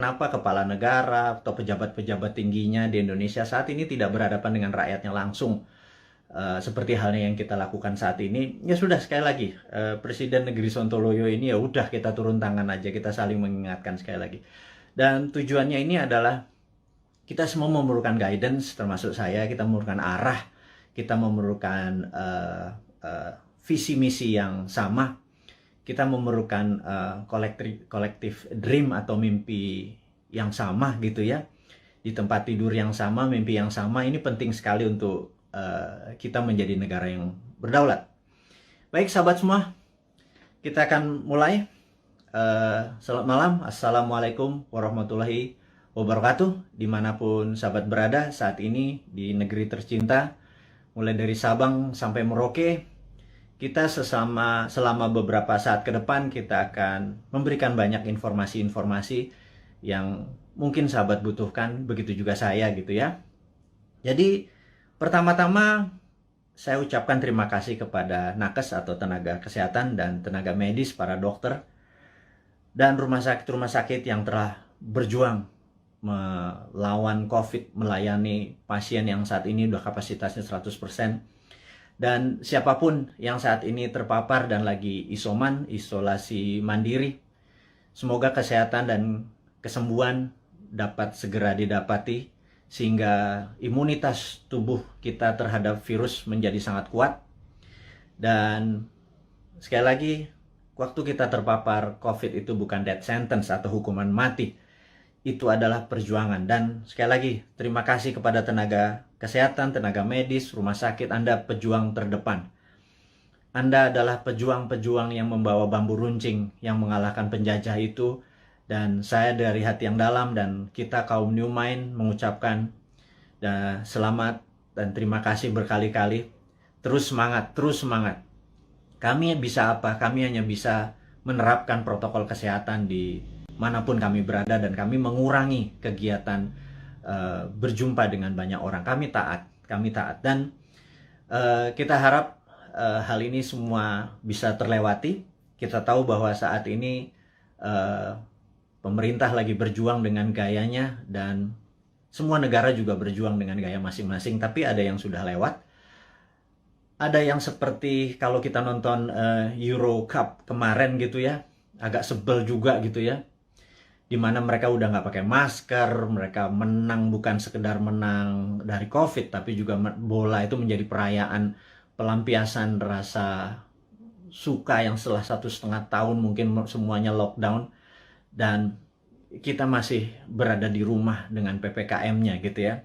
Kenapa kepala negara atau pejabat-pejabat tingginya di Indonesia saat ini tidak berhadapan dengan rakyatnya langsung, seperti halnya yang kita lakukan saat ini? Ya sudah, sekali lagi, Presiden Negeri Sontoloyo ini ya udah kita turun tangan aja, kita saling mengingatkan sekali lagi. Dan tujuannya ini adalah kita semua memerlukan guidance, termasuk saya. Kita memerlukan arah, kita memerlukan visi misi yang sama. Kita memerlukan collective dream atau mimpi yang sama gitu ya. Di tempat tidur yang sama, mimpi yang sama. Ini penting sekali untuk kita menjadi negara yang berdaulat. Baik sahabat semua, kita akan mulai. Selamat malam, Assalamualaikum warahmatullahi wabarakatuh. Dimanapun sahabat berada saat ini di negeri tercinta, mulai dari Sabang sampai Merauke, kita selama beberapa saat ke depan kita akan memberikan banyak informasi-informasi yang mungkin sahabat butuhkan, begitu juga saya gitu ya. Jadi pertama-tama saya ucapkan terima kasih kepada nakes atau tenaga kesehatan dan tenaga medis, para dokter dan rumah sakit yang telah berjuang melawan COVID, melayani pasien yang saat ini udah kapasitasnya 100%. Dan siapapun yang saat ini terpapar dan lagi isolasi mandiri, semoga kesehatan dan kesembuhan dapat segera didapati sehingga imunitas tubuh kita terhadap virus menjadi sangat kuat. Dan sekali lagi, waktu kita terpapar COVID itu bukan death sentence atau hukuman mati. Itu adalah perjuangan. Dan sekali lagi, terima kasih kepada tenaga kesehatan, tenaga medis, rumah sakit. Anda pejuang terdepan. Anda adalah pejuang-pejuang yang membawa bambu runcing yang mengalahkan penjajah itu. Dan saya dari hati yang dalam dan kita kaum New Mind mengucapkan selamat dan terima kasih berkali-kali. Terus semangat, terus semangat. Kami bisa apa? Kami hanya bisa menerapkan protokol kesehatan di manapun kami berada, dan kami mengurangi kegiatan berjumpa dengan banyak orang. Kami taat, dan kita harap hal ini semua bisa terlewati. Kita tahu bahwa saat ini pemerintah lagi berjuang dengan gayanya, dan semua negara juga berjuang dengan gaya masing-masing, tapi ada yang sudah lewat. Ada yang seperti kalau kita nonton Euro Cup kemarin gitu ya, agak sebel juga gitu ya, dimana mereka udah nggak pakai masker, mereka menang bukan sekedar menang dari COVID, tapi juga bola itu menjadi perayaan pelampiasan rasa suka yang setelah 1,5 tahun mungkin semuanya lockdown, dan kita masih berada di rumah dengan PPKM-nya gitu ya.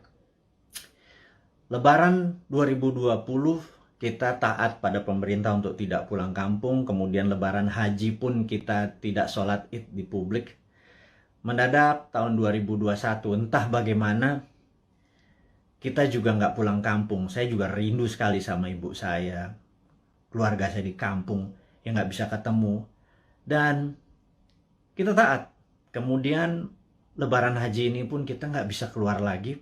Lebaran 2020 kita taat pada pemerintah untuk tidak pulang kampung, kemudian Lebaran Haji pun kita tidak sholat Id di publik. Mendadak tahun 2021, entah bagaimana, kita juga nggak pulang kampung. Saya juga rindu sekali sama ibu saya, keluarga saya di kampung yang nggak bisa ketemu. Dan kita taat. Kemudian Lebaran Haji ini pun kita nggak bisa keluar lagi.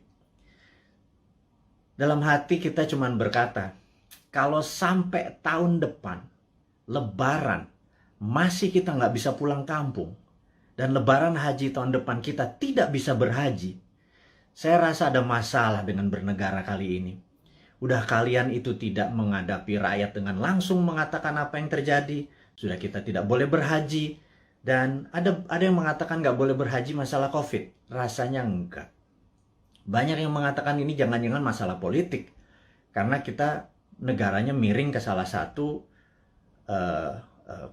Dalam hati kita cuman berkata, kalau sampai tahun depan Lebaran masih kita nggak bisa pulang kampung, dan Lebaran Haji tahun depan kita tidak bisa berhaji, saya rasa ada masalah dengan bernegara kali ini. Udah kalian itu tidak menghadapi rakyat dengan langsung mengatakan apa yang terjadi. Sudah kita tidak boleh berhaji. Dan ada yang mengatakan nggak boleh berhaji masalah COVID. Rasanya enggak. Banyak yang mengatakan ini jangan-jangan masalah politik. Karena kita negaranya miring ke salah satu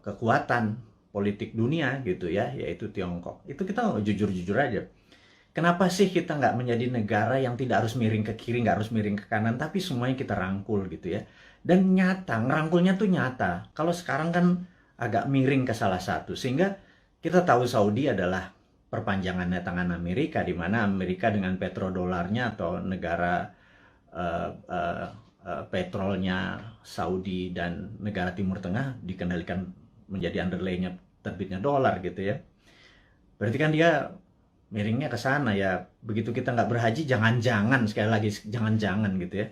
kekuatan politik dunia gitu ya, yaitu Tiongkok. Itu kita jujur-jujur aja. Kenapa sih kita nggak menjadi negara yang tidak harus miring ke kiri, nggak harus miring ke kanan, tapi semuanya kita rangkul gitu ya. Dan nyata, ngerangkulnya tuh nyata. Kalau sekarang kan agak miring ke salah satu, sehingga kita tahu Saudi adalah perpanjangannya tangan Amerika, di mana Amerika dengan petrodolarnya atau negara petrolnya Saudi dan negara Timur Tengah dikendalikan menjadi underlay-nya terbitnya dolar gitu ya. Berarti kan dia miringnya ke sana ya. Begitu kita nggak berhaji, jangan-jangan, sekali lagi jangan-jangan gitu ya.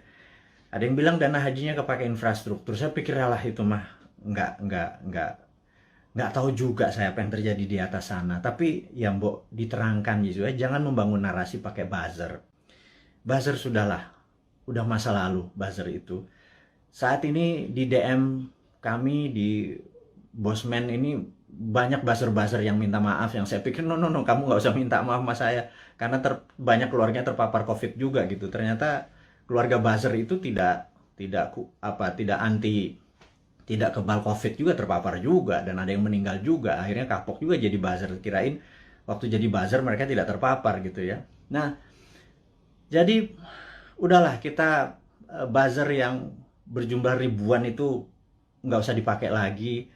Ada yang bilang dana hajinya kepake infrastruktur. Saya pikir lah itu mah nggak nggak tahu juga saya apa yang terjadi di atas sana. Tapi yang mbok diterangkan gitu ya, jangan membangun narasi pakai buzzer. Buzzer sudahlah, udah masa lalu buzzer itu. Saat ini di DM kami di Bosman ini banyak buzzer-buzzer yang minta maaf, yang saya pikir no, kamu nggak usah minta maaf sama saya karena banyak keluarganya terpapar COVID juga gitu. Ternyata keluarga buzzer itu tidak anti, tidak kebal COVID juga, terpapar juga, dan ada yang meninggal juga. Akhirnya kapok juga jadi buzzer, kirain waktu jadi buzzer mereka tidak terpapar gitu ya. Nah, jadi udahlah, kita buzzer yang berjumlah ribuan itu nggak usah dipakai lagi.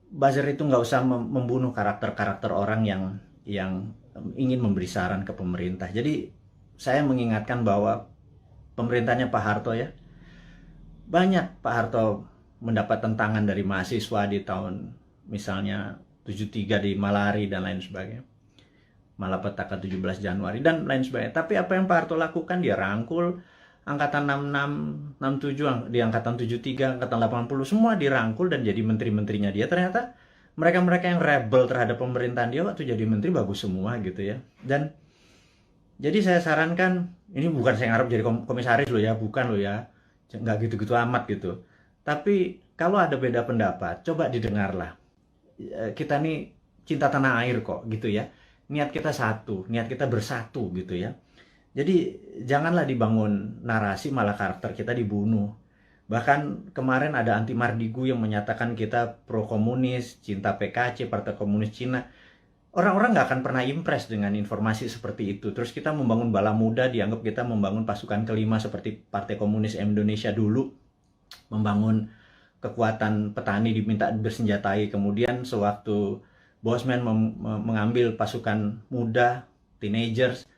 Buzzer itu nggak usah membunuh karakter-karakter orang yang ingin memberi saran ke pemerintah. Jadi saya mengingatkan bahwa pemerintahnya Pak Harto ya, banyak Pak Harto mendapat tentangan dari mahasiswa di tahun misalnya 73 di Malari dan lain sebagainya, malapetaka 17 Januari dan lain sebagainya. Tapi apa yang Pak Harto lakukan, dia rangkul angkatan 66, 67, di angkatan 73, angkatan 80, semua dirangkul dan jadi menteri-menterinya dia. Ternyata mereka-mereka yang rebel terhadap pemerintahan dia waktu jadi menteri bagus semua gitu ya. Dan jadi saya sarankan, ini bukan saya ngarep jadi komisaris loh ya, bukan loh ya, nggak gitu-gitu amat gitu. Tapi kalau ada beda pendapat, coba didengarlah. Kita nih cinta tanah air kok gitu ya. Niat kita satu, niat kita bersatu gitu ya. Jadi janganlah dibangun narasi malah karakter kita dibunuh. Bahkan kemarin ada Anti Mardigu yang menyatakan kita pro komunis, cinta PKC, Partai Komunis Cina. Orang-orang nggak akan pernah impress dengan informasi seperti itu. Terus kita membangun bala muda, dianggap kita membangun pasukan kelima seperti Partai Komunis Indonesia dulu. Membangun kekuatan petani diminta bersenjatai. Kemudian sewaktu Bosman mengambil pasukan muda, teenagers,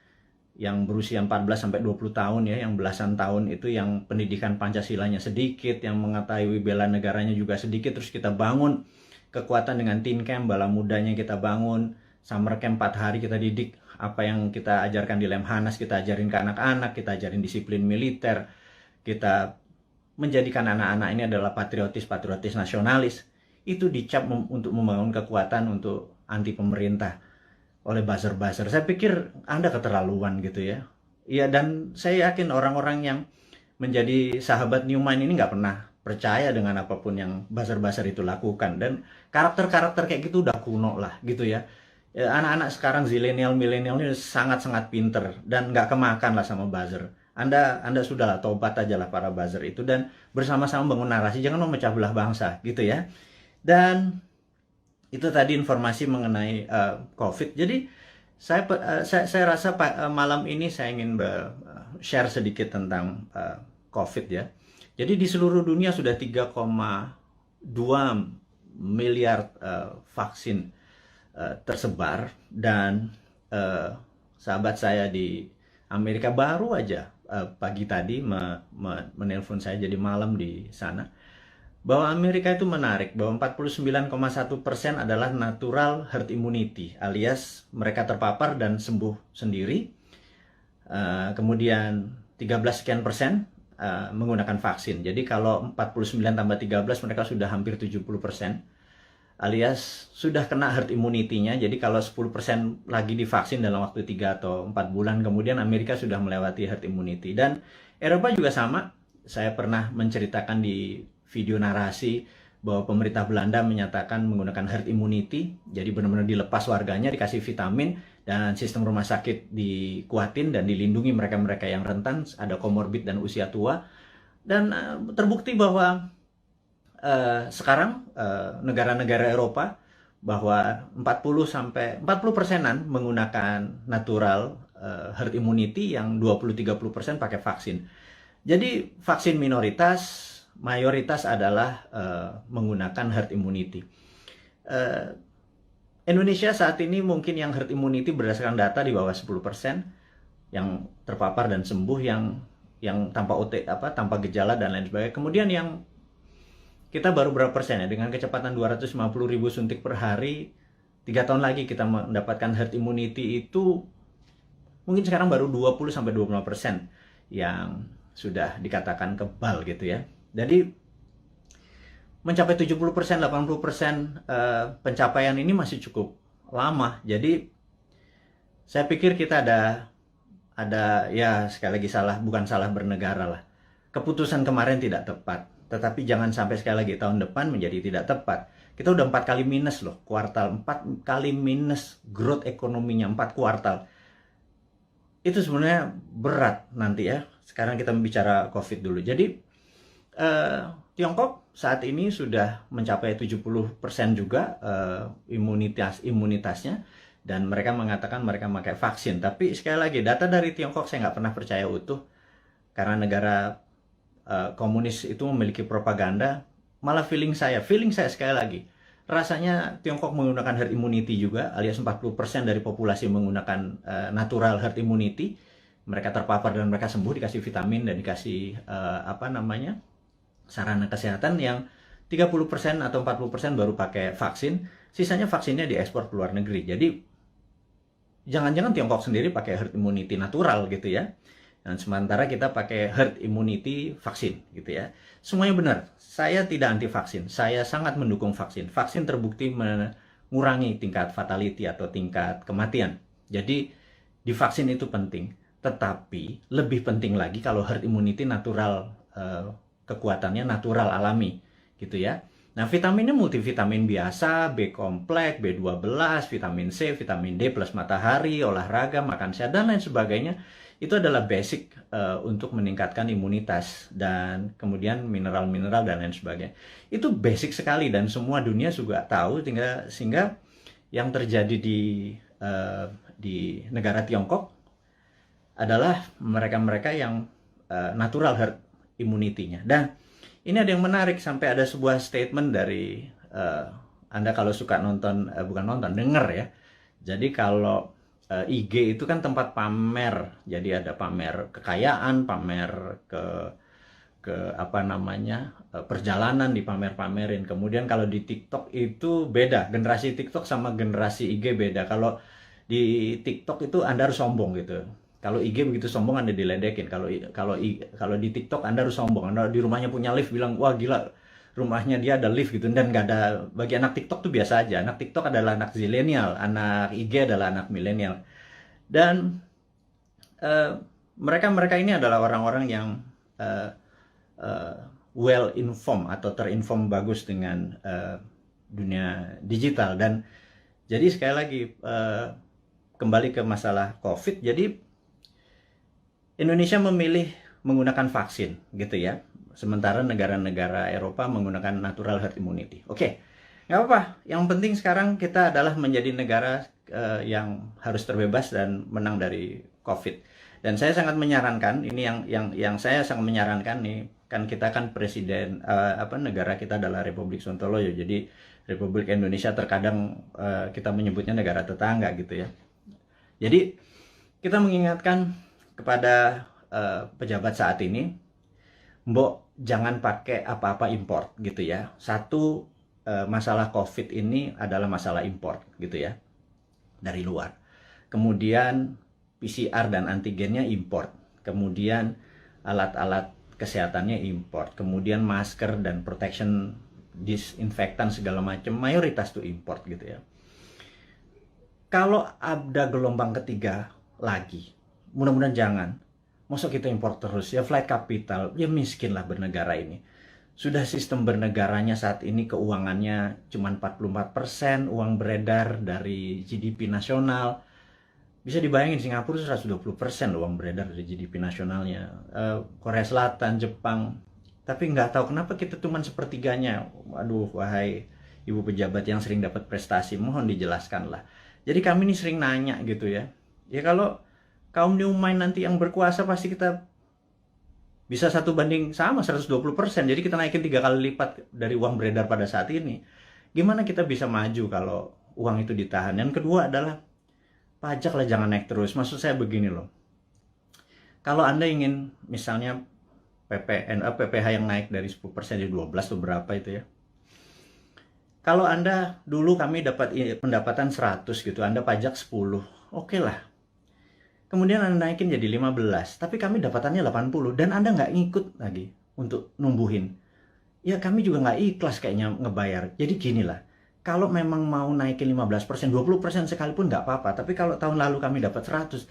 yang berusia 14 sampai 20 tahun ya, yang belasan tahun itu, yang pendidikan Pancasilanya sedikit, yang mengetahui bela negaranya juga sedikit, terus kita bangun kekuatan dengan teen camp, bala mudanya kita bangun, summer camp 4 hari kita didik, apa yang kita ajarkan di Lemhanas kita ajarin ke anak-anak, kita ajarin disiplin militer, kita menjadikan anak-anak ini adalah patriotis nasionalis. Itu dicap untuk membangun kekuatan untuk anti pemerintah oleh buzzer-buzzer. Saya pikir Anda keterlaluan gitu ya. Iya, dan saya yakin orang-orang yang menjadi sahabat Newmind ini nggak pernah percaya dengan apapun yang buzzer-buzzer itu lakukan. Dan karakter-karakter kayak gitu udah kuno lah gitu ya. Anak-anak sekarang zilenial, milenial ini sangat-sangat pinter dan nggak kemakan lah sama buzzer. Anda sudahlah, tobat aja lah para buzzer itu dan bersama-sama bangun narasi, jangan memecah belah bangsa gitu ya. Dan itu tadi informasi mengenai COVID. Jadi saya rasa malam ini saya ingin share sedikit tentang COVID ya. Jadi di seluruh dunia sudah 3,2 miliar vaksin tersebar, dan sahabat saya di Amerika baru aja pagi tadi menelpon saya, jadi malam di sana, bahwa Amerika itu menarik, bahwa 49,1% adalah natural herd immunity, alias mereka terpapar dan sembuh sendiri. Kemudian 13 sekian persen menggunakan vaksin. Jadi kalau 49 tambah 13 mereka sudah hampir 70%, alias sudah kena herd immunity-nya. Jadi kalau 10% lagi divaksin dalam waktu 3 atau 4 bulan, kemudian Amerika sudah melewati herd immunity. Dan Eropa juga sama. Saya pernah menceritakan di video narasi bahwa pemerintah Belanda menyatakan menggunakan herd immunity, jadi benar-benar dilepas warganya, dikasih vitamin, dan sistem rumah sakit dikuatin dan dilindungi mereka-mereka yang rentan, ada komorbid dan usia tua. Dan terbukti bahwa sekarang negara-negara Eropa bahwa 40% menggunakan natural herd immunity, yang 20-30% pakai vaksin. Jadi vaksin minoritas, mayoritas adalah menggunakan herd immunity. Indonesia saat ini mungkin yang herd immunity berdasarkan data di bawah 10% yang terpapar dan sembuh, yang tanpa gejala dan lain sebagainya. Kemudian yang kita baru berapa persen ya, dengan kecepatan 250.000 suntik per hari, 3 tahun lagi kita mendapatkan herd immunity itu mungkin sekarang baru 20-25% yang sudah dikatakan kebal gitu ya. Jadi mencapai 70%, 80% pencapaian ini masih cukup lama. Jadi saya pikir kita ada ya sekali lagi bukan salah bernegara lah. Keputusan kemarin tidak tepat, tetapi jangan sampai sekali lagi tahun depan menjadi tidak tepat. Kita udah 4 kali minus loh, kuartal 4 kali minus growth ekonominya 4 kuartal. Itu sebenarnya berat nanti ya. Sekarang kita bicara COVID dulu. Jadi Tiongkok saat ini sudah mencapai 70% juga imunitasnya, dan mereka mengatakan mereka memakai vaksin. Tapi sekali lagi, data dari Tiongkok saya nggak pernah percaya utuh, karena negara komunis itu memiliki propaganda. Malah feeling saya sekali lagi, rasanya Tiongkok menggunakan herd immunity juga, alias 40% dari populasi menggunakan natural herd immunity. Mereka terpapar dan mereka sembuh, dikasih vitamin dan dikasih sarana kesehatan. Yang 30% atau 40% baru pakai vaksin, sisanya vaksinnya diekspor ke luar negeri. Jadi jangan-jangan Tiongkok sendiri pakai herd immunity natural gitu ya, dan sementara kita pakai herd immunity vaksin gitu ya. Semuanya benar. Saya tidak anti vaksin, saya sangat mendukung vaksin. Vaksin terbukti mengurangi tingkat fatality atau tingkat kematian. Jadi divaksin itu penting, tetapi lebih penting lagi kalau herd immunity natural, kekuatannya natural alami gitu ya. Nah, vitaminnya multivitamin biasa, B kompleks, B12, vitamin C, vitamin D plus matahari, olahraga, makan sehat dan lain sebagainya. Itu adalah basic untuk meningkatkan imunitas, dan kemudian mineral-mineral dan lain sebagainya. Itu basic sekali dan semua dunia juga tahu, sehingga yang terjadi di negara Tiongkok adalah mereka-mereka yang natural herd immunity-nya. Dan ini ada yang menarik, sampai ada sebuah statement dari Anda kalau suka nonton, denger ya. Jadi kalau IG itu kan tempat pamer, jadi ada pamer kekayaan, pamer perjalanan dipamer-pamerin. Kemudian kalau di TikTok itu beda, generasi TikTok sama generasi IG beda. Kalau di TikTok itu Anda harus sombong gitu. Kalau IG begitu sombong Anda diledekin. Kalau di TikTok Anda harus sombong. Anda di rumahnya punya lift, bilang wah gila rumahnya dia ada lift gitu. Dan nggak ada, bagi anak TikTok tuh biasa aja. Anak TikTok adalah anak zilenial, anak IG adalah anak milenial. Dan mereka ini adalah orang-orang yang well informed atau terinform bagus dengan dunia digital. Dan jadi sekali lagi kembali ke masalah COVID. Jadi Indonesia memilih menggunakan vaksin gitu ya, sementara negara-negara Eropa menggunakan natural herd immunity. Oke, nggak apa-apa. Yang penting sekarang kita adalah menjadi negara yang harus terbebas dan menang dari COVID. Dan saya sangat menyarankan, ini yang saya sangat menyarankan nih, kan kita kan presiden, negara kita adalah Republik Sontoloyo. Jadi Republik Indonesia terkadang kita menyebutnya negara tetangga gitu ya. Jadi kita mengingatkan kepada pejabat saat ini, mbok jangan pakai apa-apa import gitu ya. Satu, masalah COVID ini adalah masalah import gitu ya, dari luar. Kemudian PCR dan antigennya import. Kemudian alat-alat kesehatannya import. Kemudian masker dan protection, disinfektan segala macam, mayoritas tuh import gitu ya. Kalau ada gelombang ketiga lagi, mudah-mudahan jangan. Masa kita impor terus ya, flight capital, ya miskin lah bernegara ini. Sudah sistem bernegaranya saat ini keuangannya cuma 44% uang beredar dari GDP nasional. Bisa dibayangin Singapura 120% uang beredar dari GDP nasionalnya. Korea Selatan, Jepang. Tapi nggak tahu kenapa kita cuma sepertiganya. Aduh, wahai ibu pejabat yang sering dapat prestasi, mohon dijelaskan lah. Jadi kami ini sering nanya gitu ya. Ya kalau kaum new mind nanti yang berkuasa, pasti kita bisa 1:120. Jadi kita naikin 3 kali lipat dari uang beredar pada saat ini. Gimana kita bisa maju kalau uang itu ditahan? Yang kedua adalah pajak lah jangan naik terus. Maksud saya begini loh. Kalau Anda ingin misalnya PPH yang naik dari 10% jadi 12 atau berapa itu ya. Kalau Anda dulu kami dapat pendapatan 100 gitu, Anda pajak 10. Oke lah. Kemudian Anda naikin jadi 15, tapi kami dapatannya 80 dan Anda nggak ngikut lagi untuk numbuhin. ya kami juga nggak ikhlas kayaknya ngebayar. Jadi gini lah, kalau memang mau naikin 15%, 20% sekalipun nggak apa-apa. Tapi kalau tahun lalu kami dapat 100,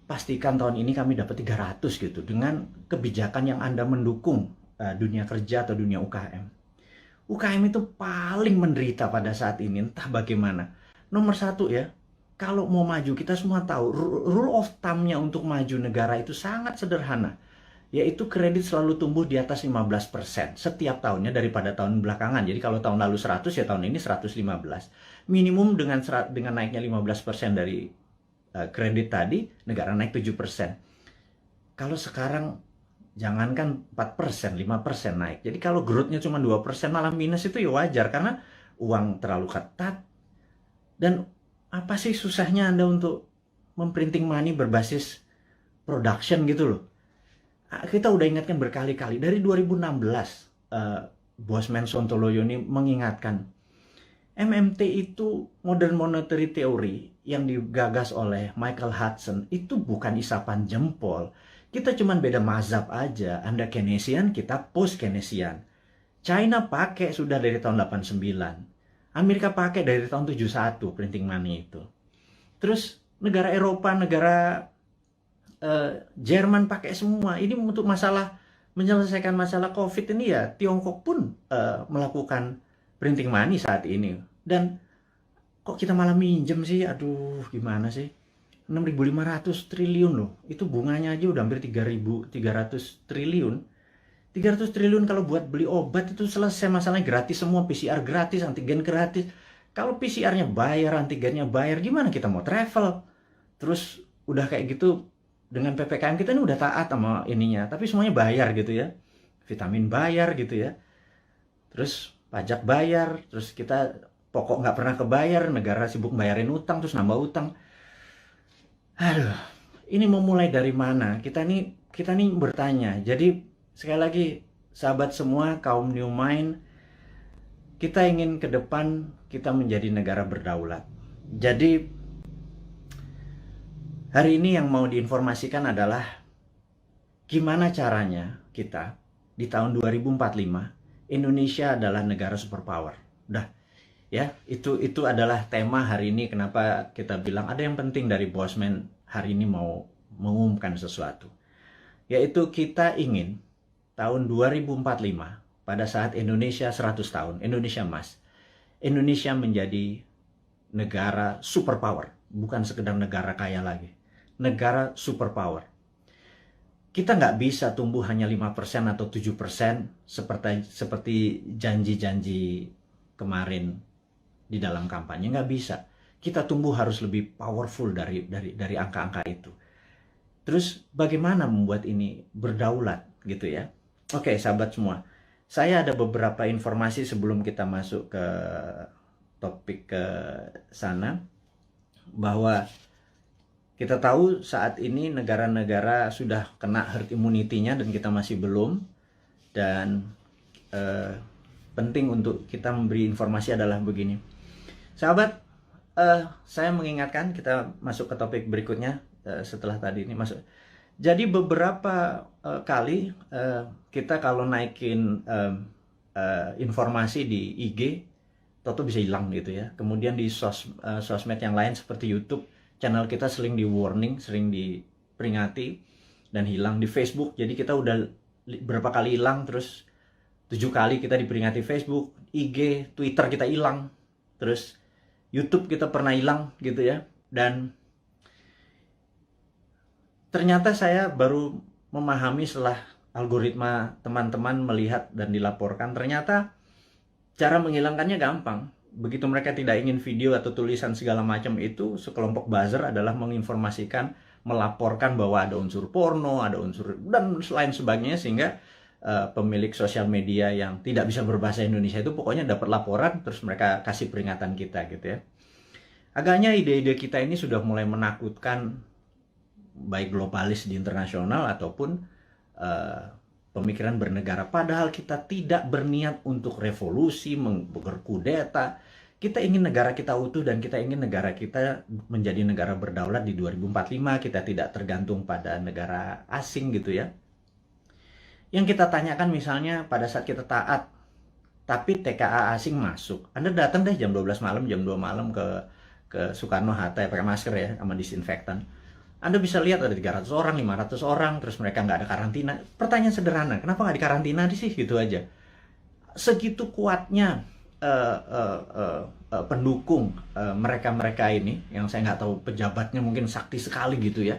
pastikan tahun ini kami dapat 300 gitu. Dengan kebijakan yang Anda mendukung dunia kerja atau dunia UKM. UKM itu paling menderita pada saat ini, entah bagaimana. Nomor satu ya, kalau mau maju, kita semua tahu, rule of thumb-nya untuk maju negara itu sangat sederhana. Yaitu kredit selalu tumbuh di atas 15% setiap tahunnya daripada tahun belakangan. Jadi kalau tahun lalu 100, ya tahun ini 115. Minimum dengan naiknya 15% dari kredit tadi, negara naik 7%. Kalau sekarang jangankan 4%, 5% naik. Jadi kalau growth-nya cuma 2%, malah minus, itu ya wajar karena uang terlalu ketat. Dan apa sih susahnya Anda untuk memprinting money berbasis production gitu loh. Kita udah ingatkan berkali-kali dari 2016, Bosman Sontoloyo ini mengingatkan MMT itu modern monetary theory yang digagas oleh Michael Hudson itu bukan isapan jempol. Kita cuman beda mazhab aja. Anda Keynesian, kita post Keynesian. China pakai sudah dari tahun 89. Amerika pakai dari tahun 71 printing money itu. Terus negara Eropa, negara Jerman pakai semua. Ini untuk menyelesaikan masalah COVID ini ya, Tiongkok pun melakukan printing money saat ini. Dan kok kita malah minjem sih? Aduh, gimana sih? 6.500 triliun loh. Itu bunganya aja udah hampir 3.300 triliun. 300 triliun kalau buat beli obat itu selesai masalahnya, gratis semua, PCR gratis, antigen gratis. Kalau PCR-nya bayar, antigennya bayar, gimana kita mau travel? Terus udah kayak gitu, dengan PPKM kita ini udah taat sama ininya, tapi semuanya bayar gitu ya. Vitamin bayar gitu ya. Terus pajak bayar, terus kita pokok nggak pernah kebayar, negara sibuk bayarin utang, terus nambah utang. Aduh, ini mau mulai dari mana? Kita nih bertanya. Jadi sekali lagi, sahabat semua, kaum New Mind, kita ingin ke depan kita menjadi negara berdaulat. Jadi hari ini yang mau diinformasikan adalah gimana caranya kita di tahun 2045 Indonesia adalah negara superpower. Udah ya, itu adalah tema hari ini. Kenapa kita bilang ada yang penting dari Bosman hari ini mau mengumumkan sesuatu. Yaitu kita ingin tahun 2045 pada saat Indonesia 100 tahun, Indonesia Emas, Indonesia menjadi negara superpower, bukan sekedar negara kaya lagi. Negara superpower. Kita nggak bisa tumbuh hanya 5% atau 7% seperti janji-janji kemarin di dalam kampanye. Nggak bisa. Kita tumbuh harus lebih powerful dari angka-angka itu. Terus bagaimana membuat ini berdaulat gitu ya? Oke, sahabat semua. Saya ada beberapa informasi sebelum kita masuk ke topik ke sana, bahwa kita tahu saat ini negara-negara sudah kena herd immunity-nya dan kita masih belum. Dan penting untuk kita memberi informasi adalah begini. Sahabat, saya mengingatkan kita masuk ke topik berikutnya setelah tadi ini masuk. Jadi beberapa kali kita kalau naikin informasi di IG, toto bisa hilang gitu ya. Kemudian di sosmed yang lain seperti YouTube, channel kita sering di warning, sering diperingati dan hilang. Di Facebook, jadi kita udah berapa kali hilang, terus 7 kali kita diperingati Facebook, IG, Twitter kita hilang, terus YouTube kita pernah hilang gitu ya. Dan ternyata saya baru memahami setelah algoritma teman-teman melihat dan dilaporkan, ternyata cara menghilangkannya gampang. Begitu mereka tidak ingin video atau tulisan segala macam itu, sekelompok buzzer adalah menginformasikan, melaporkan bahwa ada unsur porno, ada unsur dan lain sebagainya, sehingga pemilik sosial media yang tidak bisa berbahasa Indonesia itu pokoknya dapat laporan, terus mereka kasih peringatan kita gitu ya. Agaknya ide-ide kita ini sudah mulai menakutkan baik globalis di internasional ataupun pemikiran bernegara. Padahal kita tidak berniat untuk revolusi, berkudeta. Kita ingin negara kita utuh dan kita ingin negara kita menjadi negara berdaulat di 2045. Kita tidak tergantung pada negara asing gitu ya. Yang kita tanyakan misalnya pada saat kita taat tapi TKA asing masuk. Anda datang deh jam 12 malam, jam 2 malam ke Soekarno-Hatta ya, pakai masker ya, sama disinfektan. Anda bisa lihat ada 300 orang, 500 orang, terus mereka nggak ada karantina. Pertanyaan sederhana, kenapa nggak dikarantina sih? Gitu aja. Segitu kuatnya pendukung mereka-mereka ini, yang saya nggak tahu pejabatnya mungkin sakti sekali gitu ya.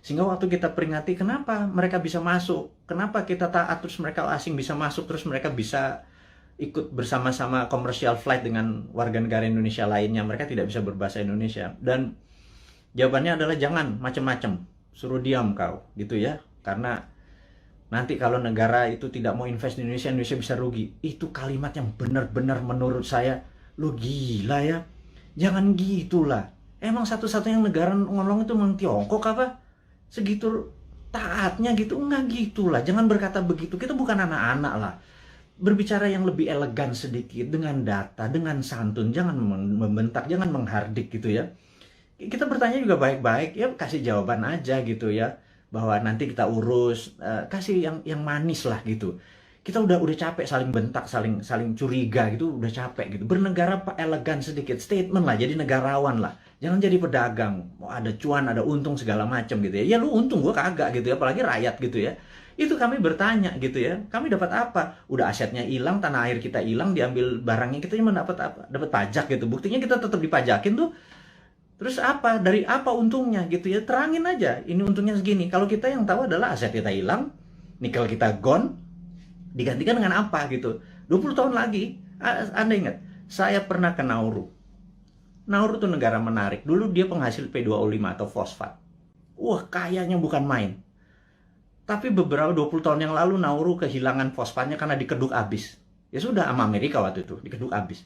Sehingga waktu kita peringati, kenapa mereka bisa masuk? Kenapa kita taat, terus mereka asing bisa masuk, terus mereka bisa ikut bersama-sama komersial flight dengan warga negara Indonesia lainnya. Mereka tidak bisa berbahasa Indonesia. Dan jawabannya adalah jangan macam-macam, suruh diam kau, gitu ya. Karena nanti kalau negara itu tidak mau invest di Indonesia, Indonesia bisa rugi. Itu kalimat yang benar-benar menurut saya, lo gila ya. Jangan gitulah. Emang satu-satunya negara ngomong itu memang Tiongkok apa? Segitu taatnya gitu? Enggak gitulah. Jangan berkata begitu. Kita bukan anak-anak lah. Berbicara yang lebih elegan sedikit, dengan data, dengan santun. Jangan membentak, jangan menghardik gitu ya. Kita bertanya juga baik-baik, ya kasih jawaban aja gitu ya, bahwa nanti kita urus, kasih yang manis lah gitu. Kita udah capek saling bentak, saling curiga gitu, udah capek gitu. Bernegara elegan sedikit, statement lah, jadi negarawan lah. Jangan jadi pedagang, mau ada cuan, ada untung segala macam gitu ya. Ya lu untung, gua kagak gitu ya, apalagi rakyat gitu ya. Itu kami bertanya gitu ya, kami dapat apa? Udah asetnya hilang, tanah air kita hilang, diambil barangnya, kita cuma dapat apa? Dapat pajak gitu. Buktinya kita tetap dipajakin tuh. Terus apa? Dari apa untungnya gitu ya? Terangin aja, ini untungnya segini. Kalau kita yang tahu adalah aset kita hilang, nikel kita gone, digantikan dengan apa gitu. 20 tahun lagi, Anda ingat, saya pernah ke Nauru. Nauru itu negara menarik. Dulu dia penghasil P2O5 atau fosfat. Wah, kayanya bukan main. Tapi beberapa 20 tahun yang lalu Nauru kehilangan fosfatnya karena dikeduk habis. Ya sudah, sama Amerika waktu itu, dikeduk habis.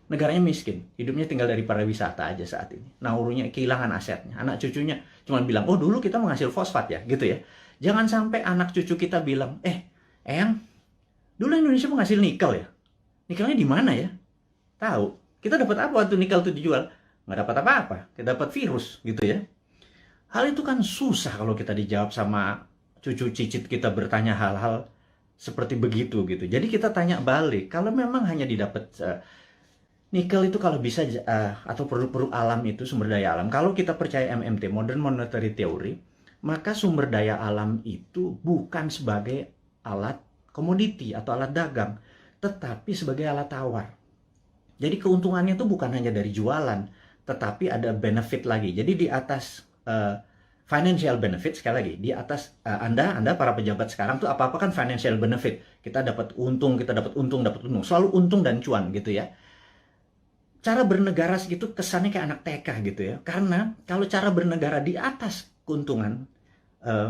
Negaranya miskin, hidupnya tinggal dari pariwisata aja saat ini. Naurunya kehilangan asetnya. Anak cucunya cuma bilang, oh dulu kita menghasil fosfat ya, gitu ya. Jangan sampai anak cucu kita bilang, Eyang, dulu Indonesia menghasil nikel ya? Nikelnya di mana ya? Tahu. Kita dapat apa waktu nikel itu dijual? Nggak dapat apa-apa. Kita dapat virus, gitu ya. Hal itu kan susah kalau kita dijawab sama cucu cicit kita bertanya hal-hal seperti begitu, gitu. Jadi kita tanya balik, kalau memang hanya didapat nikel itu kalau bisa, atau produk-produk alam itu, sumber daya alam. Kalau kita percaya MMT, Modern Monetary Theory, maka sumber daya alam itu bukan sebagai alat komoditi atau alat dagang, tetapi sebagai alat tawar. Jadi keuntungannya itu bukan hanya dari jualan, tetapi ada benefit lagi. Jadi di atas financial benefit, sekali lagi, di atas Anda para pejabat sekarang tuh apa-apa kan financial benefit. Kita dapat untung, dapat untung. Selalu untung dan cuan gitu ya. Cara bernegara segitu kesannya kayak anak TK gitu ya. Karena kalau cara bernegara di atas keuntungan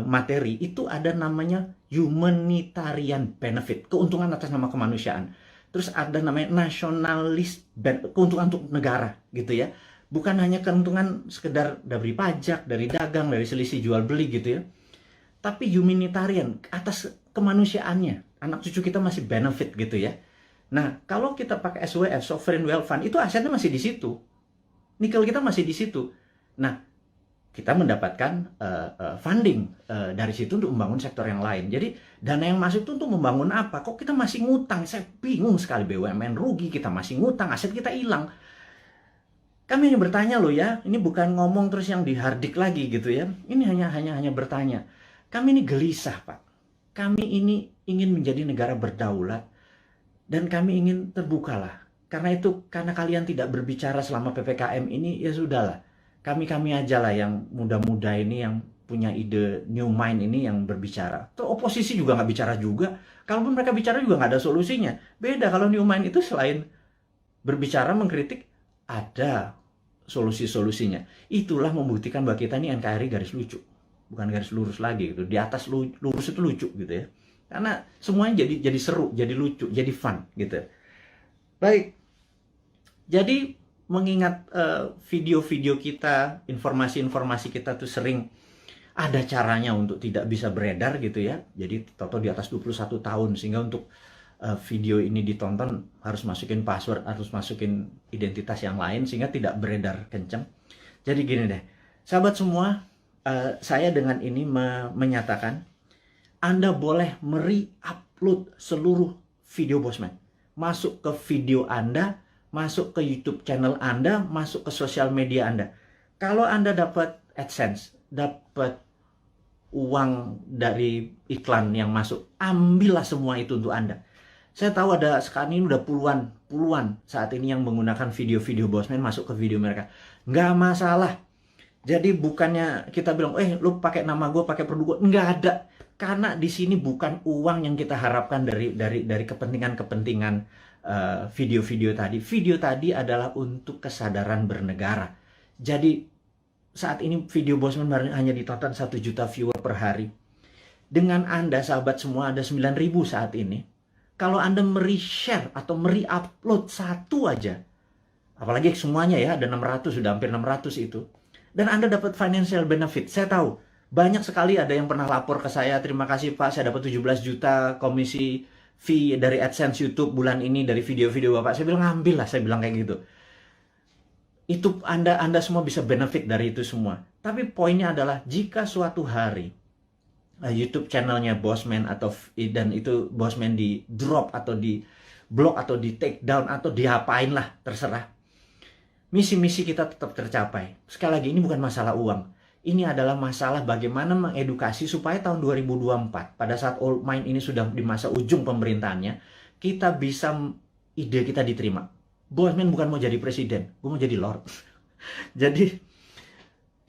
materi itu ada namanya humanitarian benefit, keuntungan atas nama kemanusiaan. Terus ada namanya nasionalis, keuntungan untuk negara gitu ya. Bukan hanya keuntungan sekedar dari pajak, dari dagang, dari selisih jual beli gitu ya. Tapi humanitarian atas kemanusiaannya. Anak cucu kita masih benefit gitu ya. Nah, kalau kita pakai SWF, Sovereign Wealth Fund, itu asetnya masih di situ. Nikel kita masih di situ. Nah, kita mendapatkan funding dari situ untuk membangun sektor yang lain. Jadi, dana yang masuk itu untuk membangun apa? Kok kita masih ngutang? Saya bingung sekali, BUMN rugi, kita masih ngutang, aset kita hilang. Kami hanya bertanya loh ya, ini bukan ngomong terus yang dihardik lagi gitu ya. Ini hanya bertanya. Kami ini gelisah, Pak. Kami ini ingin menjadi negara berdaulat. Dan kami ingin terbukalah. Karena itu, karena kalian tidak berbicara selama PPKM ini, ya sudahlah. Kami aja lah yang muda-muda ini, yang punya ide new mind ini yang berbicara. Terus oposisi juga nggak bicara juga. Kalaupun mereka bicara juga nggak ada solusinya. Beda kalau new mind itu selain berbicara, mengkritik, ada solusi-solusinya. Itulah membuktikan bahwa kita ini NKRI garis lucu. Bukan garis lurus lagi gitu. Di atas lurus itu lucu gitu ya. Karena semuanya jadi seru, jadi lucu, jadi fun gitu. Baik. Jadi mengingat video-video kita, informasi-informasi kita tuh sering ada caranya untuk tidak bisa beredar gitu ya. Jadi toto di atas 21 tahun sehingga untuk video ini ditonton harus masukin password, harus masukin identitas yang lain sehingga tidak beredar kenceng. Jadi gini deh. Sahabat semua, saya dengan ini menyatakan Anda boleh upload seluruh video Bosman. masuk ke video Anda, masuk ke YouTube channel Anda, masuk ke sosial media Anda. Kalau Anda dapat AdSense, dapat uang dari iklan yang masuk, ambillah semua itu untuk Anda. Saya tahu ada sekarang ini udah puluhan saat ini yang menggunakan video-video Bosman masuk ke video mereka. Nggak masalah. Jadi bukannya kita bilang, lu pakai nama gue, pakai produk gue. Nggak ada. Karena di sini bukan uang yang kita harapkan dari kepentingan-kepentingan video-video tadi. Video tadi adalah untuk kesadaran bernegara. Jadi saat ini video Bosman hanya ditonton 1 juta viewer per hari. Dengan Anda, sahabat semua, ada 9.000 saat ini. Kalau Anda share atau upload satu aja, apalagi semuanya ya, ada 600, sudah hampir 600 itu. Dan Anda dapat financial benefit. Saya tahu, banyak sekali ada yang pernah lapor ke saya, terima kasih Pak, saya dapat 17 juta komisi fee dari AdSense YouTube bulan ini, dari video-video Bapak. Saya bilang, ambil lah, saya bilang kayak gitu. Itu Anda semua bisa benefit dari itu semua. Tapi poinnya adalah, jika suatu hari YouTube channelnya Bosman dan itu Bosman di drop atau di block atau di take down atau diapain lah, terserah. Misi-misi kita tetap tercapai. Sekali lagi, ini bukan masalah uang. Ini adalah masalah bagaimana mengedukasi supaya tahun 2024, pada saat Old Mind ini sudah di masa ujung pemerintahannya, kita bisa, ide kita diterima. Bosman bukan mau jadi presiden, gue mau jadi Lord. Jadi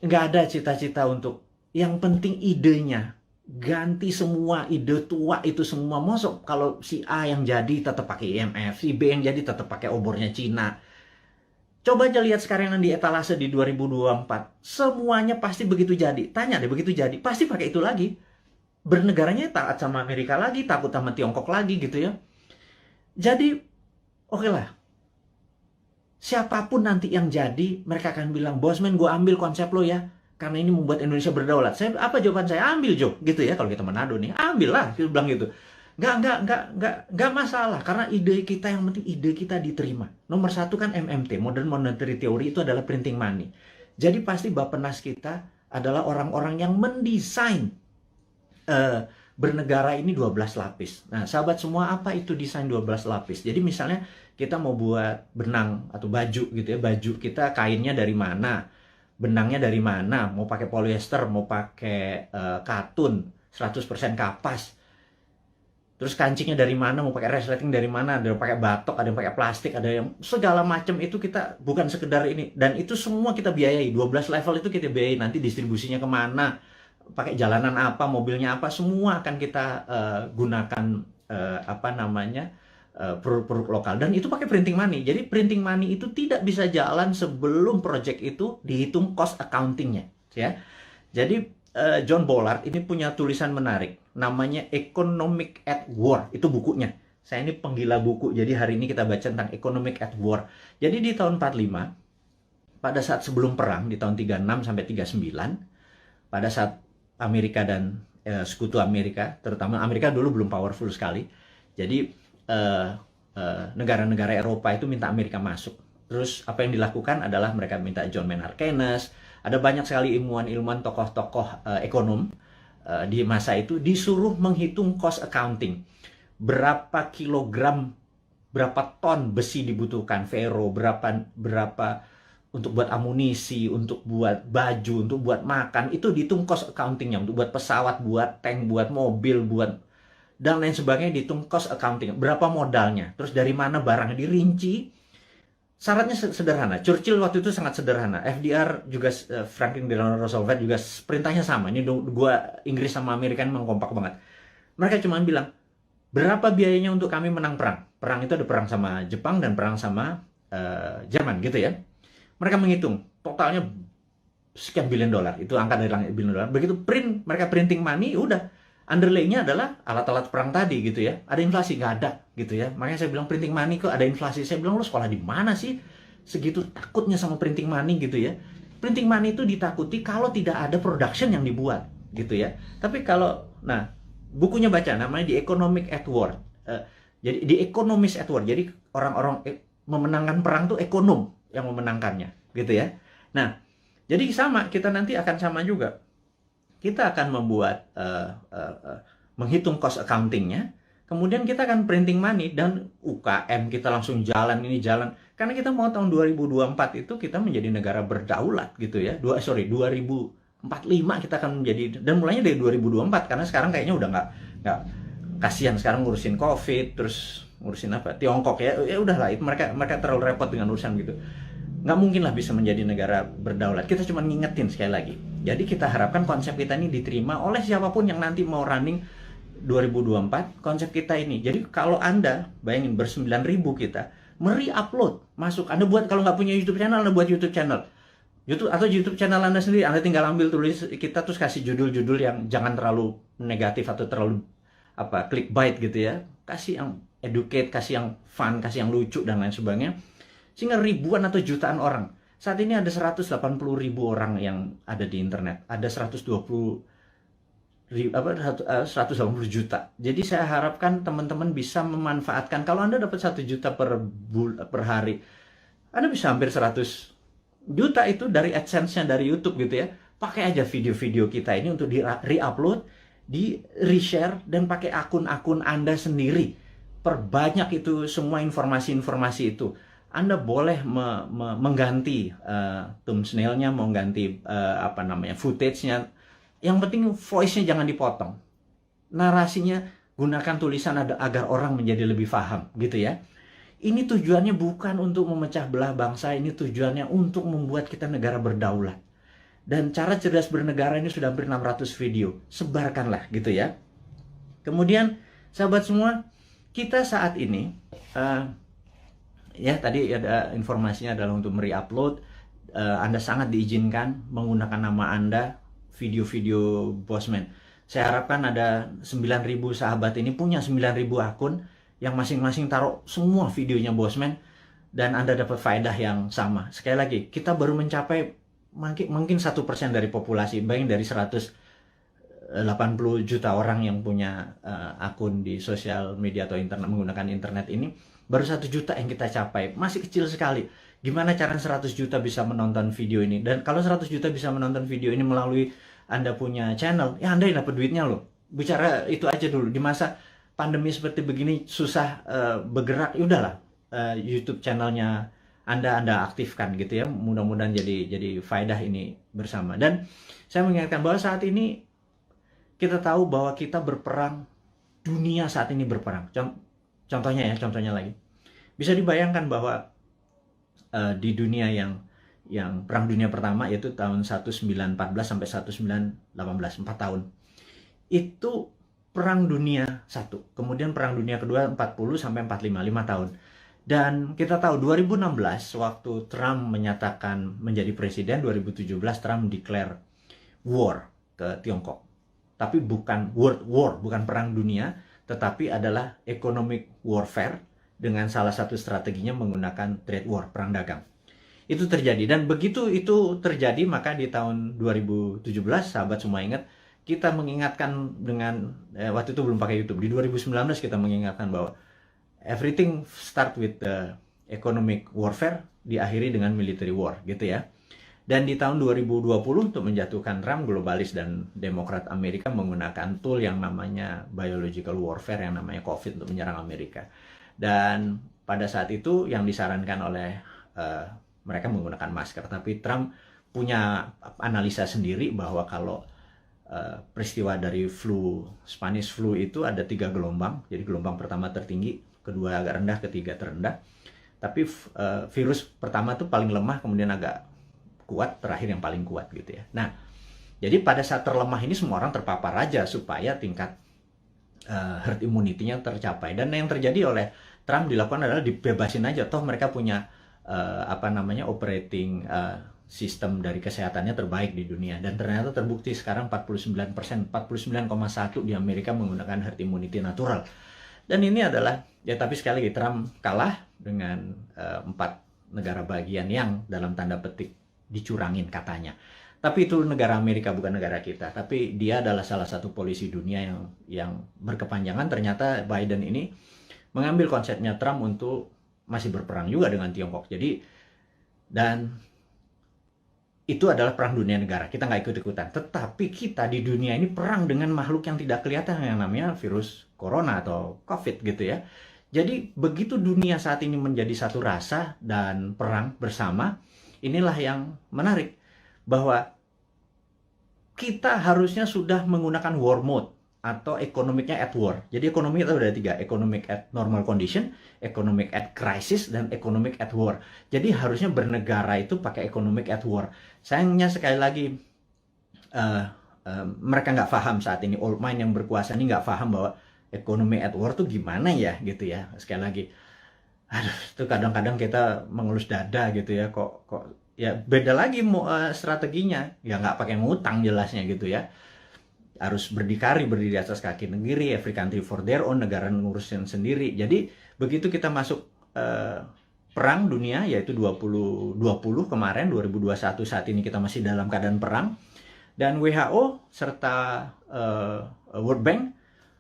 nggak ada cita-cita untuk, yang penting idenya. Ganti semua ide tua itu semua. Masuk kalau si A yang jadi tetap pakai IMF, si B yang jadi tetap pakai obornya Cina. Coba aja lihat sekarang yang di etalase di 2024. Semuanya pasti begitu jadi. Tanya deh, begitu jadi, pasti pakai itu lagi. Bernegaranya taat sama Amerika lagi, takut sama Tiongkok lagi gitu ya. Jadi, oke lah. Siapapun nanti yang jadi, mereka akan bilang, Bosman, gue ambil konsep lo ya. Karena ini membuat Indonesia berdaulat. Apa jawaban saya? Ambil, Jo, gitu ya. Kalau kita Manado nih, ambil lah, kita bilang gitu. Nggak masalah. Karena ide kita, yang penting ide kita diterima. Nomor 1 kan MMT, Modern Monetary Theory, itu adalah printing money. Jadi pasti Bappenas kita adalah orang-orang yang mendesain bernegara ini 12 lapis. Nah, sahabat semua, apa itu desain 12 lapis? Jadi misalnya kita mau buat benang atau baju gitu ya. Baju kita kainnya dari mana? Benangnya dari mana, mau pakai polyester, mau pakai katun, 100% kapas. Terus kancingnya dari mana, mau pakai resleting dari mana, ada yang pakai batok, ada yang pakai plastik, ada yang segala macam itu kita bukan sekedar ini. Dan itu semua kita biayai, 12 level itu kita biayai, nanti distribusinya kemana, pakai jalanan apa, mobilnya apa, semua akan kita gunakan produk-produk lokal. Dan itu pakai printing money. Jadi printing money itu tidak bisa jalan sebelum project itu dihitung cost accountingnya, ya. Jadi John Bollard ini punya tulisan menarik, namanya Economic at War. Itu bukunya. Saya ini penggila buku, jadi hari ini kita baca tentang Economic at War. Jadi di tahun 45, pada saat sebelum perang, di tahun 36 sampai 39, pada saat Amerika dan sekutu Amerika, terutama Amerika dulu belum powerful sekali. Jadi negara-negara Eropa itu minta Amerika masuk. Terus apa yang dilakukan adalah mereka minta John Maynard Keynes, ada banyak sekali ilmuwan-ilmuwan, tokoh-tokoh ekonom di masa itu disuruh menghitung cost accounting. Berapa kilogram, berapa ton besi dibutuhkan, ferro, berapa untuk buat amunisi, untuk buat baju, untuk buat makan, itu dihitung cost accountingnya, untuk buat pesawat, buat tank, buat mobil, buat dan lain sebagainya, dihitung cost accounting. Berapa modalnya, terus dari mana barangnya dirinci. Syaratnya sederhana. Churchill waktu itu sangat sederhana. FDR juga, Franklin Delano Roosevelt juga perintahnya sama. Ini dua Inggris sama Amerika memang kompak banget. Mereka cuma bilang, berapa biayanya untuk kami menang perang. Perang itu ada perang sama Jepang dan perang sama Jerman gitu ya. Mereka menghitung totalnya sekian billion dolar. Itu angka dari langit, billion dolar. Begitu mereka printing money, udah. Underlay-nya adalah alat-alat perang tadi gitu ya. Ada inflasi? Nggak ada gitu ya. Makanya saya bilang printing money kok ada inflasi. Saya bilang, lu sekolah di mana sih? Segitu takutnya sama printing money gitu ya. Printing money itu ditakuti kalau tidak ada production yang dibuat gitu ya. Tapi kalau, nah, bukunya baca, namanya The Economic at War. Jadi The Economist at War. Jadi orang-orang memenangkan perang tuh ekonom yang memenangkannya gitu ya. Nah, jadi sama, kita nanti akan sama juga. Kita akan membuat menghitung cost accountingnya. Kemudian kita akan printing money dan UKM kita langsung jalan ini jalan. Karena kita mau tahun 2024 itu kita menjadi negara berdaulat gitu ya. 2045 kita akan menjadi, dan mulainya dari 2024 karena sekarang kayaknya udah nggak kasihan sekarang ngurusin COVID, terus ngurusin apa Tiongkok ya udahlah, itu mereka terlalu repot dengan urusan gitu. Nggak mungkin lah bisa menjadi negara berdaulat. Kita cuma ngingetin sekali lagi. Jadi kita harapkan konsep kita ini diterima oleh siapapun yang nanti mau running 2024, konsep kita ini. Jadi kalau Anda bayangin ber-9.000 kita upload masuk, Anda buat, kalau nggak punya YouTube channel, Anda buat YouTube channel. YouTube channel Anda sendiri, Anda tinggal ambil tulis kita terus kasih judul-judul yang jangan terlalu negatif atau terlalu clickbait gitu ya. Kasih yang educate, kasih yang fun, kasih yang lucu dan lain sebagainya. Sehingga ribuan atau jutaan orang. Saat ini ada 180.000 orang yang ada di internet. Ada 180 juta. Jadi saya harapkan teman-teman bisa memanfaatkan. Kalau Anda dapat 1 juta per hari, Anda bisa hampir 100 juta itu dari AdSense-nya dari YouTube gitu ya. Pakai aja video-video kita ini untuk di-re-upload, di-reshare, dan pakai akun-akun Anda sendiri. Perbanyak itu semua informasi-informasi itu. Anda boleh mengganti thumbnail-nya, mengganti footage-nya. Yang penting voice-nya jangan dipotong. Narasinya gunakan tulisan agar orang menjadi lebih paham gitu ya. Ini tujuannya bukan untuk memecah belah bangsa, ini tujuannya untuk membuat kita negara berdaulat. Dan cara cerdas bernegara ini sudah hampir 600 video. Sebarkanlah gitu ya. Kemudian sahabat semua, kita saat ini ya tadi ada informasinya adalah untuk mereupload. Anda sangat diizinkan menggunakan nama Anda, video-video Bosman. Saya harapkan ada 9.000 sahabat ini punya 9.000 akun yang masing-masing taruh semua videonya Bosman, dan Anda dapat faedah yang sama. Sekali lagi, kita baru mencapai mungkin 1% dari populasi. Bayangin dari 180 juta orang yang punya akun di sosial media atau internet, menggunakan internet ini, baru 1 juta yang kita capai. Masih kecil sekali. Gimana cara 100 juta bisa menonton video ini? Dan kalau 100 juta bisa menonton video ini melalui Anda punya channel, ya Anda yang dapat duitnya loh. Bicara itu aja dulu. Di masa pandemi seperti begini susah bergerak, ya udahlah, YouTube channelnya Anda aktifkan gitu ya. Mudah-mudahan jadi faedah ini bersama. Dan saya mengingatkan bahwa saat ini kita tahu bahwa kita berperang, dunia saat ini berperang. Contohnya lagi, bisa dibayangkan bahwa di dunia yang perang dunia pertama, yaitu tahun 1914 sampai 1918, 4 tahun. Itu perang dunia 1. Kemudian perang dunia kedua 40 sampai 45, 5 tahun. Dan kita tahu 2016 waktu Trump menyatakan menjadi presiden, 2017 Trump declare war ke Tiongkok. Tapi bukan world war, bukan perang dunia, tetapi adalah economic warfare dengan salah satu strateginya menggunakan trade war, perang dagang. Itu terjadi, dan begitu itu terjadi maka di tahun 2017 sahabat semua ingat, kita mengingatkan dengan waktu itu belum pakai YouTube. Di 2019 kita mengingatkan bahwa everything start with the economic warfare, diakhiri dengan military war gitu ya. Dan di tahun 2020 untuk menjatuhkan Trump, globalis dan Demokrat Amerika menggunakan tool yang namanya biological warfare, yang namanya COVID, untuk menyerang Amerika. Dan pada saat itu yang disarankan oleh mereka menggunakan masker, tapi Trump punya analisa sendiri bahwa kalau peristiwa dari Spanish flu itu ada 3 gelombang. Jadi gelombang pertama tertinggi, kedua agak rendah, ketiga terendah. Tapi virus pertama itu paling lemah, kemudian agak kuat, terakhir yang paling kuat gitu ya. Nah, jadi pada saat terlemah ini semua orang terpapar aja supaya tingkat herd immunity-nya tercapai. Dan yang terjadi oleh Trump dilakukan adalah dibebasin aja, toh mereka punya operating sistem dari kesehatannya terbaik di dunia. Dan ternyata terbukti sekarang 49%, 49,1% di Amerika menggunakan herd immunity natural. Dan ini adalah, ya tapi sekali lagi Trump kalah dengan 4 negara bagian yang dalam tanda petik dicurangin katanya. Tapi itu negara Amerika, bukan negara kita. Tapi dia adalah salah satu polisi dunia yang berkepanjangan. Ternyata Biden ini mengambil konsepnya Trump untuk masih berperang juga dengan Tiongkok. Jadi, dan itu adalah perang dunia negara. Kita nggak ikut-ikutan. Tetapi kita di dunia ini perang dengan makhluk yang tidak kelihatan yang namanya virus corona atau COVID gitu ya. Jadi begitu dunia saat ini menjadi satu rasa dan perang bersama, inilah yang menarik. Bahwa kita harusnya sudah menggunakan war mode atau ekonomiknya at war. Jadi ekonomi itu ada 3, economic at normal condition, economic at crisis, dan economic at war. Jadi harusnya bernegara itu pakai economic at war. Sayangnya sekali lagi mereka nggak paham saat ini, old mind yang berkuasa ini nggak paham bahwa ekonomi at war tuh gimana ya gitu ya. Sekali lagi, aduh, itu kadang-kadang kita mengelus dada gitu ya, kok ya beda lagi strateginya, ya nggak pakai ngutang jelasnya gitu ya, harus berdikari, berdiri di atas kaki negeri, every country for their own, negara ngurusin sendiri. Jadi begitu kita masuk perang dunia, yaitu 2020 kemarin, 2021 saat ini kita masih dalam keadaan perang, dan WHO serta World Bank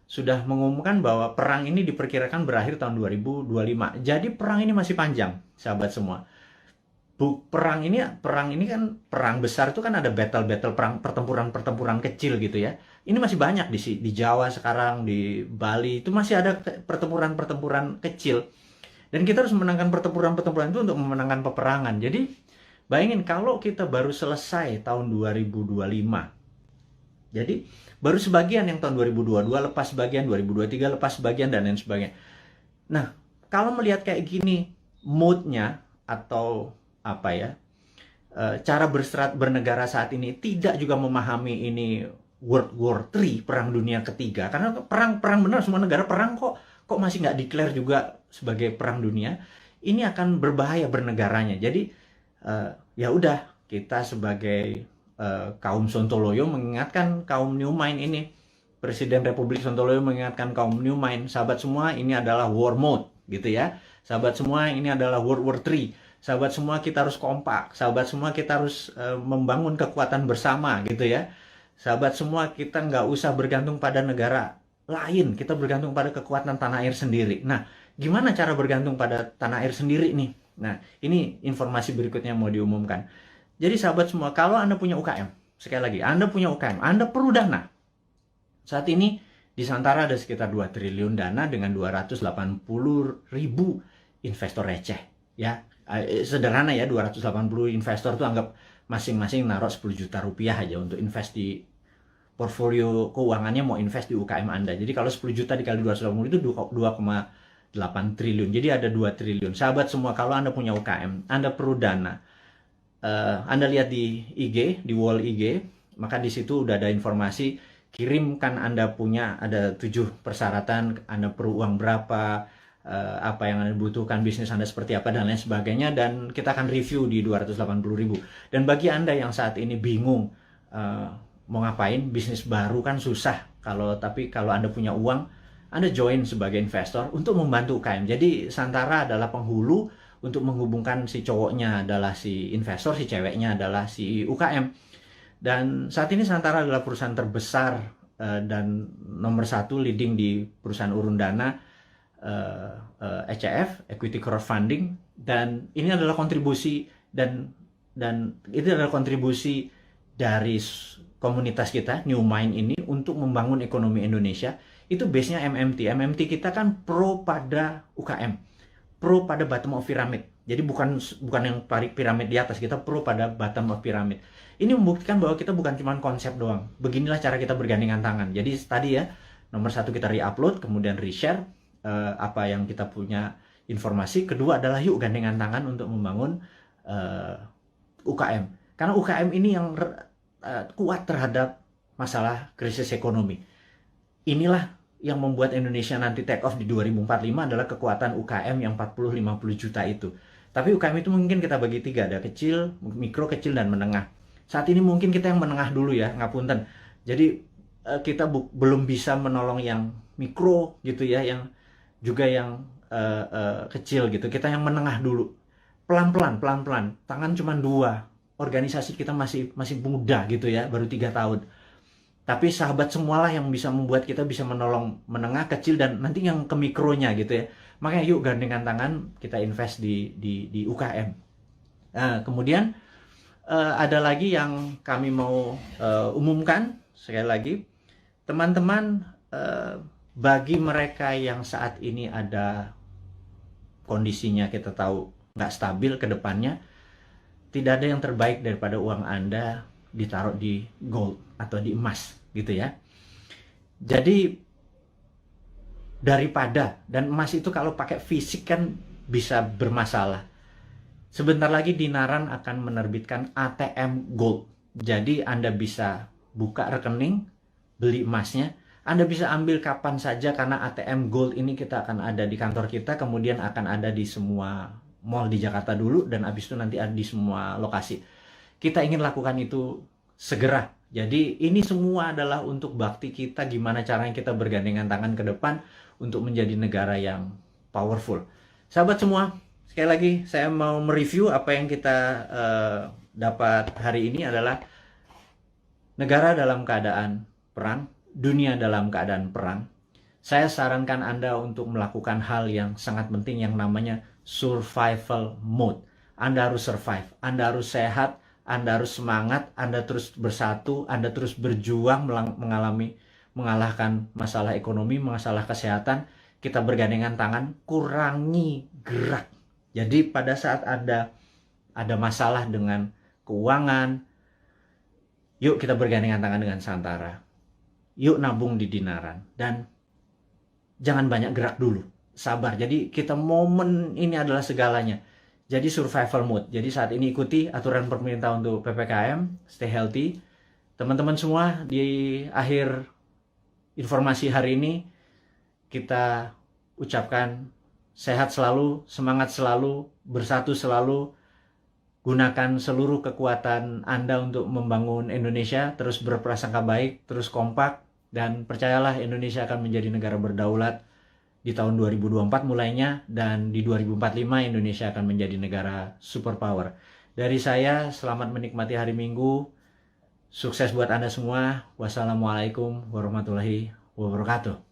sudah mengumumkan bahwa perang ini diperkirakan berakhir tahun 2025. Jadi perang ini masih panjang, sahabat semua. Perang ini kan perang besar itu kan ada battle perang, pertempuran kecil gitu ya. Ini masih banyak di Jawa sekarang, di Bali itu masih ada pertempuran kecil. Dan kita harus memenangkan pertempuran itu untuk memenangkan peperangan. Jadi bayangin kalau kita baru selesai tahun 2025. Jadi baru sebagian yang tahun 2022 lepas sebagian, 2023 lepas sebagian, dan lain sebagainya. Nah, kalau melihat kayak gini, mood-nya atau apa ya, cara bernegara saat ini tidak juga memahami ini World War III, perang dunia ketiga. Karena perang benar, semua negara perang kok masih nggak declare juga sebagai perang dunia. Ini akan berbahaya bernegaranya. Jadi ya udah, kita sebagai kaum Sontoloyo mengingatkan kaum New Mind ini, Presiden Republik Sontoloyo mengingatkan kaum New Mind, sahabat semua, ini adalah war mode gitu ya. Sahabat semua, ini adalah World War III. Sahabat semua, kita harus kompak. Sahabat semua, kita harus membangun kekuatan bersama gitu ya. Sahabat semua, kita nggak usah bergantung pada negara lain, kita bergantung pada kekuatan tanah air sendiri. Nah, gimana cara bergantung pada tanah air sendiri nih? Nah, ini informasi berikutnya mau diumumkan. Jadi sahabat semua, kalau Anda punya UKM, sekali lagi, Anda punya UKM, Anda perlu dana. Saat ini di Santara ada sekitar 2 triliun dana dengan 280.000 investor receh. Ya, sederhana ya, 280 investor itu anggap masing-masing naruh 10 juta rupiah aja untuk invest di portfolio keuangannya, mau invest di UKM Anda. Jadi kalau 10 juta dikali 280 itu 2,8 triliun. Jadi ada 2 triliun. Sahabat semua, kalau Anda punya UKM, Anda perlu dana. Anda lihat di IG, di wall IG, maka di situ udah ada informasi, kirimkan Anda punya, ada 7 persyaratan, Anda perlu uang berapa, apa yang Anda butuhkan, bisnis Anda seperti apa, dan lain sebagainya, dan kita akan review di 280.000. Dan bagi Anda yang saat ini bingung mau ngapain, bisnis baru kan susah, tapi kalau Anda punya uang, Anda join sebagai investor untuk membantu UKM. Jadi Santara adalah penghulu untuk menghubungkan si cowoknya adalah si investor, si ceweknya adalah si UKM. Dan saat ini Santara adalah perusahaan terbesar dan nomor 1 leading di perusahaan urun dana ECF, Equity Crowdfunding, dan ini adalah kontribusi dan itu adalah kontribusi dari komunitas kita New Mind ini untuk membangun ekonomi Indonesia. Itu base-nya MMT. MMT kita kan pro pada UKM. Pro pada bottom of pyramid. Jadi bukan yang piramid di atas, kita pro pada bottom of pyramid. Ini membuktikan bahwa kita bukan cuma konsep doang. Beginilah cara kita bergandengan tangan. Jadi tadi ya, nomor 1 kita re-upload, kemudian re-share apa yang kita punya informasi. Kedua adalah yuk gandengan tangan untuk membangun UKM. Karena UKM ini yang kuat terhadap masalah krisis ekonomi. Inilah yang membuat Indonesia nanti take off di 2045 adalah kekuatan UKM yang 40-50 juta itu. Tapi UKM itu mungkin kita bagi 3, ada kecil, mikro, kecil, dan menengah. Saat ini mungkin kita yang menengah dulu ya, ngapunten. Jadi kita belum bisa menolong yang mikro gitu ya, yang juga yang kecil gitu. Kita yang menengah dulu. Pelan-pelan. Tangan cuma 2. Organisasi kita masih muda gitu ya, baru 3 tahun. Tapi sahabat semualah yang bisa membuat kita bisa menolong menengah, kecil, dan nanti yang ke mikronya gitu ya. Makanya yuk gandengan tangan, kita invest di UKM. Nah, kemudian ada lagi yang kami mau umumkan sekali lagi, teman-teman, bagi mereka yang saat ini ada kondisinya kita tahu nggak stabil ke depannya, tidak ada yang terbaik daripada uang Anda ditaruh di gold atau di emas gitu ya. Jadi daripada, dan emas itu kalau pakai fisik kan bisa bermasalah. Sebentar lagi Dinaran akan menerbitkan ATM Gold. Jadi Anda bisa buka rekening, beli emasnya. Anda bisa ambil kapan saja karena ATM Gold ini kita akan ada di kantor kita, kemudian akan ada di semua mall di Jakarta dulu, dan habis itu nanti ada di semua lokasi. Kita ingin lakukan itu segera. Jadi ini semua adalah untuk bakti kita, gimana caranya kita bergandengan tangan ke depan untuk menjadi negara yang powerful. Sahabat semua, sekali lagi saya mau mereview apa yang kita dapat hari ini adalah negara dalam keadaan perang, dunia dalam keadaan perang. Saya sarankan Anda untuk melakukan hal yang sangat penting yang namanya survival mode. Anda harus survive, Anda harus sehat, Anda harus semangat, Anda terus bersatu, Anda terus berjuang mengalahkan masalah ekonomi, masalah kesehatan. Kita bergandengan tangan, kurangi gerak. Jadi pada saat ada masalah dengan keuangan, yuk kita bergandengan tangan dengan Santara. Yuk nabung di Dinaran. Dan jangan banyak gerak dulu. Sabar. Jadi kita momen ini adalah segalanya. Jadi survival mode. Jadi saat ini ikuti aturan pemerintah untuk PPKM, stay healthy. Teman-teman semua, di akhir informasi hari ini kita ucapkan sehat selalu, semangat selalu, bersatu selalu. Gunakan seluruh kekuatan Anda untuk membangun Indonesia, terus berprasangka baik, terus kompak, dan percayalah Indonesia akan menjadi negara berdaulat di tahun 2024 mulainya, dan di 2045 Indonesia akan menjadi negara superpower. Dari saya, selamat menikmati hari Minggu. Sukses buat Anda semua. Wassalamualaikum warahmatullahi wabarakatuh.